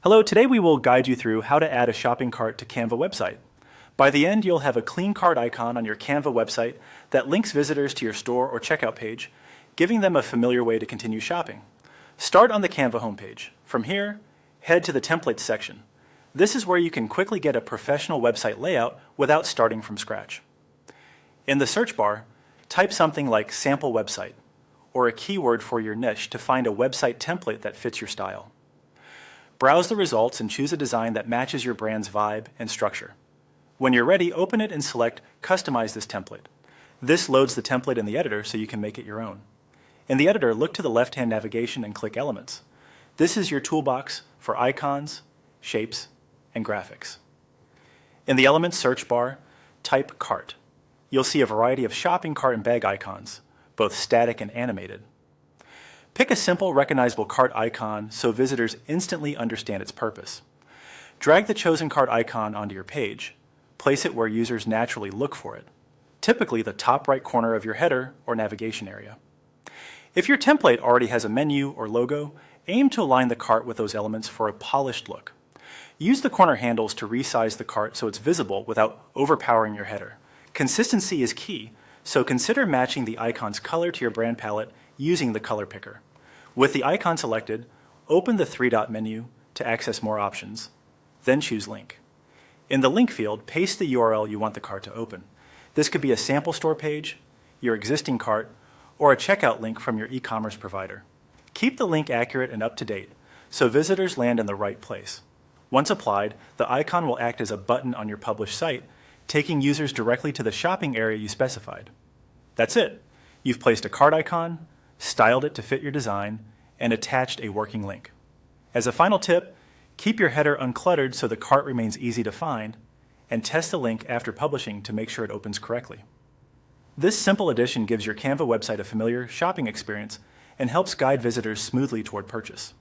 Hello, today we will guide you through how to add a shopping cart to Canva website. By the end, you'll have a clean cart icon on your Canva website that links visitors to your store or checkout page, giving them a familiar way to continue shopping. Start on the Canva homepage. From here, head to the Templates section. This is where you can quickly get a professional website layout without starting from scratch. In the search bar, type something like sample website or a keyword for your niche to find a website template that fits your style. Browse the results and choose a design that matches your brand's vibe and structure. When you're ready, open it and select Customize this template. This loads the template in the editor so you can make it your own. In the editor, look to the left-hand navigation and click Elements. This is your toolbox for icons, shapes, and graphics. In the Elements search bar, type Cart. You'll see a variety of shopping cart and bag icons, both static and animated. Pick a simple, recognizable cart icon so visitors instantly understand its purpose. Drag the chosen cart icon onto your page. Place it where users naturally look for it, typically the top right corner of your header or navigation area. If your template already has a menu or logo, aim to align the cart with those elements for a polished look. Use the corner handles to resize the cart so it's visible without overpowering your header. Consistency is key, so consider matching the icon's color to your brand palette using the color picker. With the icon selected, open the three-dot menu to access more options, then choose Link. In the Link field, paste the URL you want the cart to open. This could be a sample store page, your existing cart, or a checkout link from your e-commerce provider. Keep the link accurate and up-to-date so visitors land in the right place. Once applied, the icon will act as a button on your published site, taking users directly to the shopping area you specified. That's it. You've placed a cart icon, styled it to fit your design, and attached a working link. As a final tip, keep your header uncluttered so the cart remains easy to find, and test the link after publishing to make sure it opens correctly. This simple addition gives your Canva website a familiar shopping experience and helps guide visitors smoothly toward purchase.